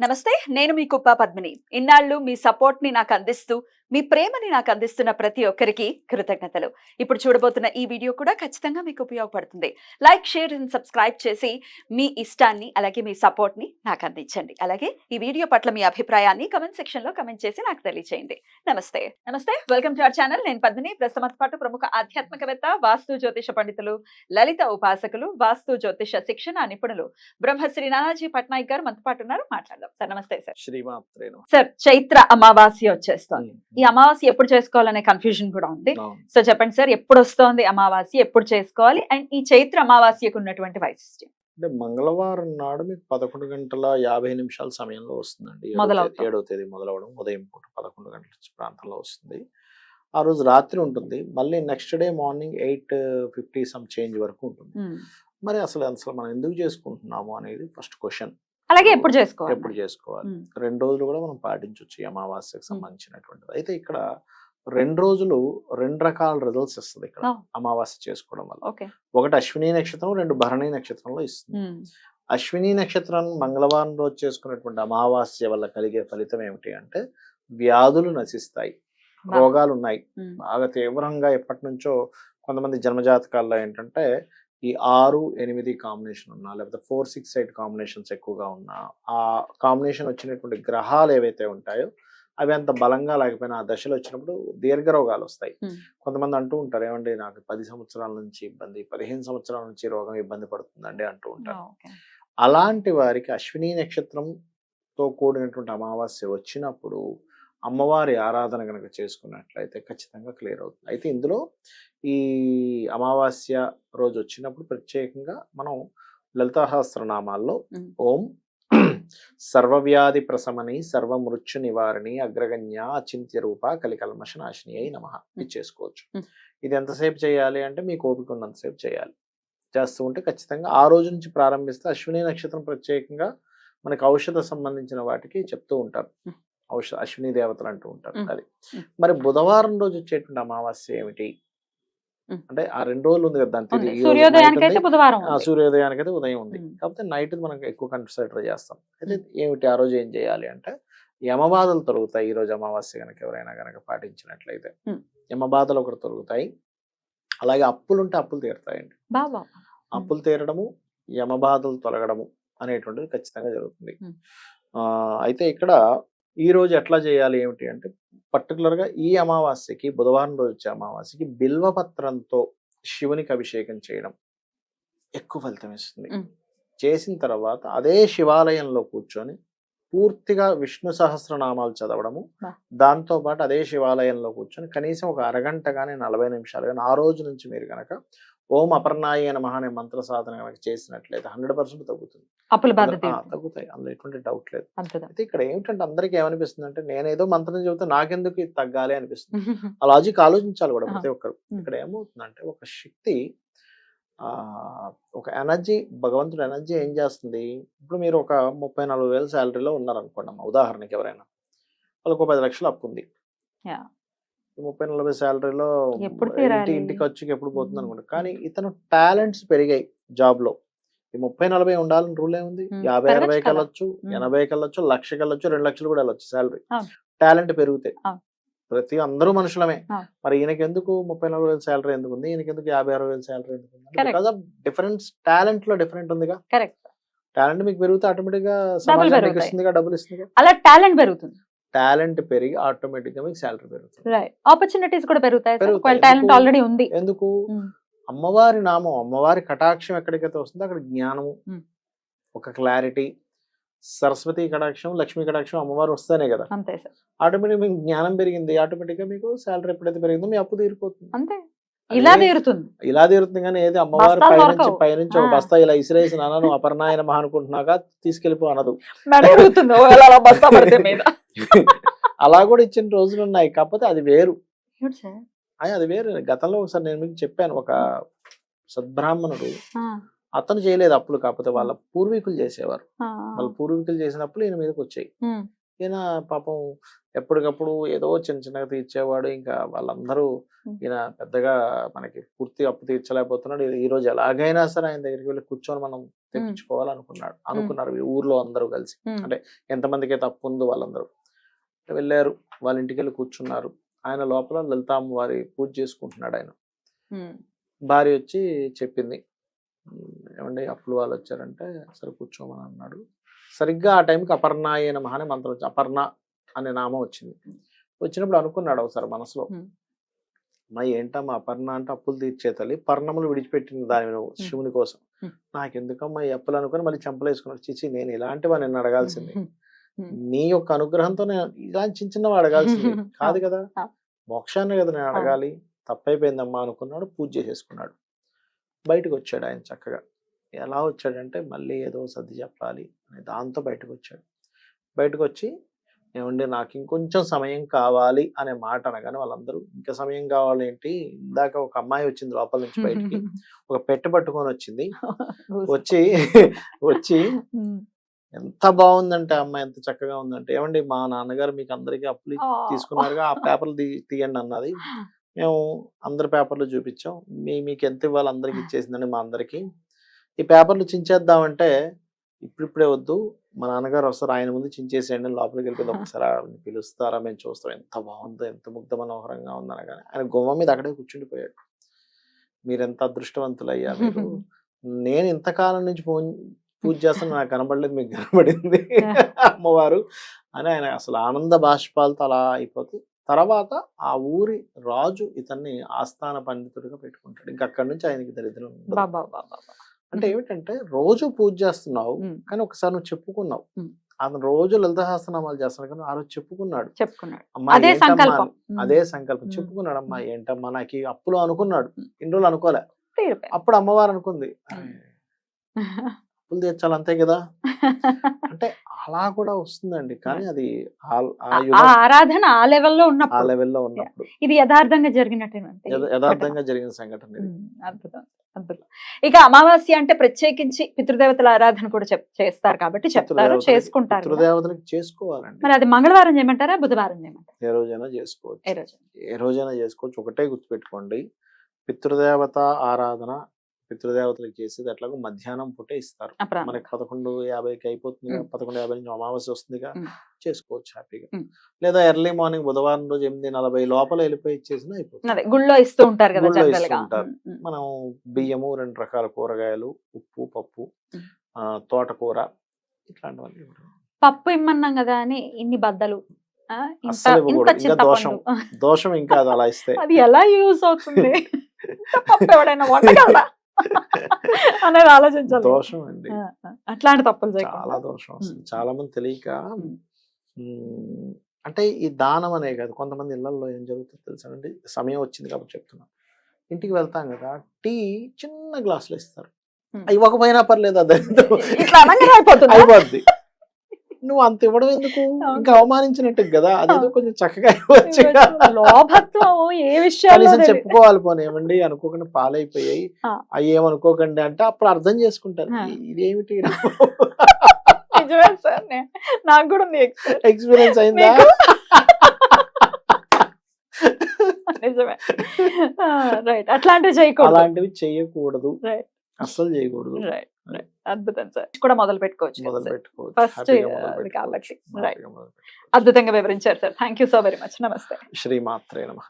నమస్తే, నేను మీ కుప్ప పద్మిని. ఇన్నాళ్ళు మీ సపోర్ట్ ని నాకు అందిస్తూ, మీ ప్రేమని నాకు అందిస్తున్న ప్రతి ఒక్కరికి కృతజ్ఞతలు. ఇప్పుడు చూడబోతున్న ఈ వీడియో కూడా ఖచ్చితంగా మీకు ఉపయోగపడుతుంది. లైక్, షేర్ అండ్ సబ్స్క్రైబ్ చేసి మీ ఇష్టాన్ని అలాగే మీ సపోర్ట్ ని నాకు అందించండి. అలాగే ఈ వీడియో పట్ల మీ అభిప్రాయాన్ని కమెంట్ సెక్షన్ లో కమెంట్ చేసి నాకు తెలియజేయండి. నమస్తే. Welcome to our channel. నేను పద్మిని. ప్రస్తుతం పాటు ప్రముఖ ఆధ్యాత్మికవేత్త, వాస్తు జ్యోతిష పండితులు, లలిత ఉపాసకులు, వాస్తు జ్యోతిష శిక్షణ నిపుణులు బ్రహ్మశ్రీ నానాజీ పట్నాయక్ గారు మనతో పాటు ఉన్నారు. మాట్లాడదాం. సార్ నమస్తే. సార్ శ్రీమాత్రేను. సార్, చైత్ర అమావాస్య వచ్చేస్తోంది. ఈ అమావాస్య ఎప్పుడు చేసుకోవాలనే కన్ఫ్యూజన్ కూడా ఉంది. సో చెప్పండి సార్, ఎప్పుడు వస్తోంది అమావాస్య, ఎప్పుడు చేసుకోవాలి, అండ్ ఈ చైత్ర అమావాస్యకు ఉన్నటువంటి వైశిష్ట్యం? అంటే మంగళవారం నాడు మీకు 11:50 సమయంలో వస్తుందండి. 7వ తేదీ మొదలవడం ఉదయం పూట 11 గంటల ప్రాంతంలో వస్తుంది. ఆ రోజు రాత్రి ఉంటుంది. మళ్ళీ next day morning 8:50 some change వరకు ఉంటుంది. మరి అసలు మనం ఎందుకు చేసుకుంటున్నాము అనేది ఫస్ట్ క్వశ్చన్. అలాగే ఎప్పుడు చేసుకోవాలి? 2 రోజులు కూడా మనం పాటించవచ్చు ఈ అమావాస్యకు సంబంధించినటువంటిది. అయితే ఇక్కడ 2 రోజులు 2 రకాల రిజల్ట్స్ ఇస్తుంది ఇక్కడ అమావాస్య చేసుకోవడం వల్ల. ఒకటి అశ్విని నక్షత్రం, 2 భరణి నక్షత్రంలో ఇస్తుంది. అశ్విని నక్షత్రం మంగళవారం రోజు చేసుకున్నటువంటి అమావాస్య వల్ల కలిగే ఫలితం ఏమిటి అంటే వ్యాధులు నశిస్తాయి, రోగాలు ఉన్నాయి బాగా తీవ్రంగా ఎప్పటి నుంచో కొంతమంది జన్మజాతకాల్లో ఏంటంటే ఈ 6-8 కాంబినేషన్ ఉన్నా, లేకపోతే 4-6-8 కాంబినేషన్స్ ఎక్కువగా ఉన్నా, ఆ కాంబినేషన్ వచ్చినటువంటి గ్రహాలు ఏవైతే ఉంటాయో అవి అంత బలంగా లేకపోయినా ఆ దశలు వచ్చినప్పుడు దీర్ఘ రోగాలు వస్తాయి. కొంతమంది అంటూ ఉంటారు, ఏమండి నాకు 10 సంవత్సరాల నుంచి ఇబ్బంది, 15 సంవత్సరాల నుంచి రోగం ఇబ్బంది పడుతుందండి అంటూ ఉంటారు. అలాంటి వారికి అశ్విని నక్షత్రంతో కూడినటువంటి అమావాస్య వచ్చినప్పుడు అమ్మవారి ఆరాధన కనుక చేసుకున్నట్లయితే ఖచ్చితంగా క్లియర్ అవుతుంది. అయితే ఇందులో ఈ అమావాస్య రోజు వచ్చినప్పుడు ప్రత్యేకంగా మనం లలితాసహస్రనామాల్లో ఓం సర్వవ్యాధి ప్రశమని సర్వమృత్యు నివారణి అగ్రగణ్య అచింత్య రూప కలికల్మష నాశిని అయి నమః చేసుకోవచ్చు. ఇది ఎంతసేపు చేయాలి అంటే మీకు ఓపిక ఉన్నంతసేపు చేయాలి. చేస్తూ ఉంటే ఖచ్చితంగా ఆ రోజు నుంచి ప్రారంభిస్తే అశ్విని నక్షత్రం ప్రత్యేకంగా మనకి ఔషధ సంబంధించిన వాటికి చెప్తూ ఉంటారు. అశ్విని దేవతలు అంటూ ఉంటారు. అది మరి బుధవారం రోజు వచ్చేటువంటి అమావాస్య ఏమిటి అంటే ఆ 2 రోజులు ఉంది కదా, దాని సూర్యోదయానికైతే ఉదయం ఉంది కాకపోతే నైట్ మనం ఎక్కువ కన్సిడర్ చేస్తాం. అయితే ఏమిటి ఆ రోజు ఏం చేయాలి అంటే యమబాధలు తొలగుతాయి. ఈ రోజు అమావాస్య కనుక ఎవరైనా కనుక పాటించినట్లయితే యమబాధలు ఒకటి తొలగుతాయి. అలాగే అప్పులు ఉంటే అప్పులు తీరుతాయండి. అప్పులు తీరడము, యమబాధలు తొలగడము అనేటువంటిది ఖచ్చితంగా జరుగుతుంది. అయితే ఇక్కడ ఈ రోజు ఎట్లా చేయాలి ఏమిటి అంటే పర్టికులర్ గా ఈ అమావాస్యకి, బుధవారం రోజు వచ్చే అమావాస్యకి బిల్వపత్రంతో శివునికి అభిషేకం చేయడం ఎక్కువ ఫలితం ఇస్తుంది. చేసిన తర్వాత అదే శివాలయంలో కూర్చొని పూర్తిగా విష్ణు సహస్రనామాలు చదవడము, దాంతో పాటు అదే శివాలయంలో కూర్చొని కనీసం ఒక అరగంట కానీ 40 నిమిషాలు కానీ ఆ రోజు నుంచి మీరు కనుక ఓం అపర్ణాయ నమః అనే మంత్ర సాధన కనుక చేసినట్లయితే 100% తగ్గుతుంది. తగ్గుతాయి, అందులో ఎటువంటి డౌట్ లేదు. అయితే ఇక్కడ ఏమిటంటే అందరికీ ఏమనిపిస్తుంది అంటే నేనేదో మంత్రం చెబితే నాకెందుకు ఇది తగ్గాలి అనిపిస్తుంది. ఆ లాజిక్ ఆలోచించాలి కూడా ప్రతి ఒక్కరు. ఇక్కడ ఏమవుతుందంటే ఒక శక్తి, ఒక ఎనర్జీ, భగవంతుడు ఎనర్జీ ఏం చేస్తుంది. ఇప్పుడు మీరు ఒక 30-40 వేల శాలరీలో ఉన్నారనుకోండి అమ్మ, ఉదాహరణకి ఎవరైనా వాళ్ళకు 10 లక్షలు అప్పు ఉంది. 30-40 శాలరీలో ఇంటి ఖర్చుకి ఎప్పుడు పోతుంది అనుకుంటా. కానీ ఇతను టాలెంట్స్ పెరిగాయి జాబ్ లో. ఈ 30-40 ఉండాలని రూల్ ఏముంది? 50-60 వెళ్ళొచ్చు, 80 వెళ్ళొచ్చు, 1,00,000 వెళ్ళొచ్చు, 2 లక్షలు కూడా వెళ్ళొచ్చు శాలరీ. టాలెంట్ పెరుగుతాయి. అందరూ మనుషులమే. మరి ఈయనకి ఎందుకు 30-40 వేల శాలరీ ఎందుకు ఉంది, ఈయనకి ఎందుకు 50-60 వేల శాలరీ ఎందుకు ఉంది? బికాజ్ ఆఫ్ డిఫరెన్స్, టాలెంట్ లో డిఫరెంట్ ఉందిగా. టాలెంట్ మీకు పెరిగితే ఆటోమేటిక్ గా సమాజానికి ఇస్తుందిగా, డబ్బులు ఇస్తుంది. అలా టాలెంట్ పెరుగుతుంది. టాలెంట్ పెరిగి ఆటోమేటిక్ గా మీకు శాలరీ పెరుగుతుంది. ఆపర్చునిటీస్ కూడా పెరుగుతాయి. టాలెంట్ ఆల్రెడీ ఉంది. ఎందుకు? అమ్మవారి నామం, అమ్మవారి కటాక్షం ఎక్కడికైతే వస్తుందో అక్కడ జ్ఞానము, ఒక క్లారిటీ, సరస్వతి కటాక్షం, లక్ష్మీ కటాక్షం అమ్మవారు వస్తేనే కదా. ఆటోమేటిక్ మీకు జ్ఞానం పెరిగింది, ఆటోమేటిక్ గా మీకు శాలరీ ఎప్పుడైతే పెరిగిందో మీ అప్పు తీరిపోతుంది. అంతే, ఇలా తీరుతుంది. కానీ ఏది అమ్మవారి పైనుంచి ఒక బస్తా ఇలా ఇసిరేసి నాన్న అపర్ణాయ నమః అనుకుంటున్నాగా తీసుకెళ్ళిపో అనదు. అలా కూడా ఇచ్చిన రోజులు ఉన్నాయి. కాకపోతే అది వేరు. అది వేరు. గతంలో ఒకసారి నేను మీకు చెప్పాను, ఒక సద్బ్రాహ్మణుడు, అతను చేయలేదు అప్పులు, కాకపోతే వాళ్ళ పూర్వీకులు చేసేవారు. వాళ్ళ పూర్వీకులు చేసిన అప్పులు ఈయన మీదకి వచ్చాయి. ఈయన పాపం ఎప్పటికప్పుడు ఏదో చిన్న చిన్నగా తీర్చేవాడు. ఇంకా వాళ్ళందరూ ఈయన పెద్దగా మనకి పూర్తి అప్పు తీర్చలేకపోతున్నాడు. ఈ రోజు ఎలాగైనా సరే ఆయన దగ్గరికి వెళ్ళి కూర్చొని మనం అనుకున్నారు ఈ ఊర్లో అందరూ కలిసి. అంటే ఎంతమందికి అయితే అప్పు ఉందో వాళ్ళందరూ వెళ్ళారు. వాళ్ళ ఇంటికి వెళ్ళి కూర్చున్నారు. ఆయన లోపల లలిత అమ్మవారి పూజ చేసుకుంటున్నాడు ఆయన. భార్య వచ్చి చెప్పింది, ఏమండి అప్పులు వాళ్ళు వచ్చారంటే సరే కూర్చోమని అన్నాడు. సరిగ్గా ఆ టైంకి అపర్ణాయ నమః అనే మంత్రం వచ్చింది. అపర్ణ అనే నామం వచ్చింది. వచ్చినప్పుడు అనుకున్నాడు ఒకసారి మనసులో, మా ఏంటమ్మా అపర్ణ అంటే అప్పులు తీర్చే తల్లి, పర్ణములు విడిచిపెట్టింది దాని శివుని కోసం, నాకెందుకమ్మా ఈ అప్పులు అనుకుని మళ్ళీ చెంపలేసుకున్నాడు. చిచి నేను ఇలాంటివా నిన్ను అడగాల్సింది, నీ యొక్క అనుగ్రహంతో నేను ఇలాంటి చిన్న చిన్నవి అడగాల్సింది కాదు కదా, మోక్షాన్ని కదా నేను అడగాలి, తప్పైపోయిందమ్మా అనుకున్నాడు. పూజ చేసేసుకున్నాడు. బయటకు వచ్చాడు ఆయన చక్కగా. ఎలా వచ్చాడంటే మళ్ళీ ఏదో సర్ది చెప్పాలి అనే దాంతో బయటకు వచ్చాడు. బయటకు వచ్చి, ఏమండి నాకు ఇంకొంచెం సమయం కావాలి అనే మాట అనగానే వాళ్ళందరూ ఇంకా సమయం కావాలి ఏంటి, ఇందాక ఒక అమ్మాయి వచ్చింది లోపల నుంచి బయటికి, ఒక పెట్టె పట్టుకొని వచ్చింది. వచ్చి ఎంత బాగుందంటే అమ్మాయి ఎంత చక్కగా ఉందంటే, ఏమండి మా నాన్నగారు మీకు అందరికీ అప్పులు తీసుకున్నారుగా, ఆ పేపర్లు తీయండి అన్నది. మేము అందరి పేపర్లు చూపించాం, మీకు ఎంత ఇవ్వాలి అందరికి ఇచ్చేసిందండి. మా అందరికి ఈ పేపర్లు చించేద్దామంటే ఇప్పుడిప్పుడే వద్దు, మా నాన్నగారు వస్తారు, ఆయన ముందు చించేసేయండి, లోపలికి వెళ్ళిపోయింది, ఒకసారి పిలుస్తారా మేము చూస్తాం, ఎంత బాగుందో ఎంత ముగ్ధ మనోహరంగా ఉందనగానే ఆయన గుమ్మ మీద అక్కడే కూర్చుండిపోయాడు. మీరు ఎంత అదృష్టవంతులయ్యా మీరు, నేను ఇంతకాలం నుంచి పూజ చేస్తాను నాకు కనబడలేదు, మీకు కనబడింది అమ్మవారు అని ఆయన అసలు ఆనంద బాష్పాలతో అలా అయిపోతే, తర్వాత ఆ ఊరి రాజు ఇతన్ని ఆస్థాన పండితుడిగా పెట్టుకుంటాడు. ఇంకా అక్కడి నుంచి ఆయనకి దరిద్రం. అంటే ఏమిటంటే రోజు పూజ చేస్తున్నావు కానీ ఒకసారి నువ్వు చెప్పుకున్నావు, అతను రోజు లలిత సహస్రనామాలు చేస్తున్నాడు కానీ ఆ రోజు చెప్పుకున్నాడు, అమ్మా అదే సంకల్పం చెప్పుకున్నాడు, అమ్మా ఏంటమ్మా నాకు ఈ అప్పులు అనుకున్నాడు, ఇన్ని రోజులు అనుకోలే. అప్పుడు అమ్మవారు అనుకుంది అప్పులు తీర్చాలి అంతే కదా అంటే అలా కూడా వస్తుందండి. కానీ అది ఆరాధన ఆ లెవెల్లో ఉన్నప్పుడు ఇది యథార్థంగా జరిగిన సంఘటన. అద్భుతం అద్భుతం. ఇక అమావాస్య అంటే ప్రత్యేకించి పితృదేవతల ఆరాధన కూడా చేస్తారు కాబట్టి చెప్తారు, చేసుకుంటారు. పితృదేవతలకు చేసుకోవాలండి. మరి అది మంగళవారం చేయమంటారా, బుధవారం చేయమంటారా? ఏ రోజైనా చేసుకోవచ్చు. ఒకటే గుర్తుపెట్టుకోండి, పితృదేవత ఆరాధన పితృదేవతలకు చేసేది ఎట్లాగో మధ్యాహ్నం పూటే ఇస్తారు. మనకి 11:50కి అయిపోతుంది, 11:50 నుంచి అమావాస్య వస్తుందిగా, చేసుకోవచ్చు హ్యాపీగా. లేదా ఎర్లీ మార్నింగ్ బుధవారం రోజు 8:40 లోపల వెళ్ళిపోయి ఇచ్చేసినా అయిపోతుంది. గుళ్ళో ఇస్తూ ఉంటారు కదా. మనం బియ్యము, 2 రకాల కూరగాయలు, ఉప్పు, పప్పు, తోటకూర ఇట్లాంటివన్నీ. పప్పు ఇమ్మన్నాం కదా అని ఇన్ని బద్దలు, దోషం ఇంకా అది అలా ఇస్తే అది ఎలా యూజ్ అవుతుంది, పప్పు ఎవడైనా వండగలరా అనేది ఆలోచించాలి. దోషం అండి, అట్లాంటి తప్పులు చాలా దోషం. చాలా మంది తెలియక, అంటే ఈ దానం అనే కాదు, కొంతమంది ఇళ్లలో ఏం జరుగుతుందో తెలుసానండి, సమయం వచ్చింది కాబట్టి చెప్తున్నా, ఇంటికి వెళ్తాం కదా, టీ చిన్న గ్లాసులు ఇస్తారు, ఇవ్వకపోయినా పర్లేదు, అది అయిపోద్ది. నువ్వు అంత ఇవ్వడం ఎందుకు, ఇంకా అవమానించినట్టు కదా, అదేదో కొంచెం చక్కగా ఇవ్వచ్చు. చెప్పుకోవాలి, పోనీ ఏమండి అనుకోకుండా పాలైపోయాయి అవి ఏమనుకోకండి అంటే అప్పుడు అర్థం చేసుకుంటారు ఇదేమిటి. నాకు కూడా ఉంది ఎక్స్పీరియన్స్ అయిందా. అలాంటివి చేయకూడదు, అస్సలు చేయకూడదు. అద్భుతం సార్, కూడా మొదలు పెట్టుకోవచ్చు ఫస్ట్ కాబట్టి. అద్భుతంగా వివరించారు sir, thank you so very much. నమస్తే. శ్రీమాత్రే నమః.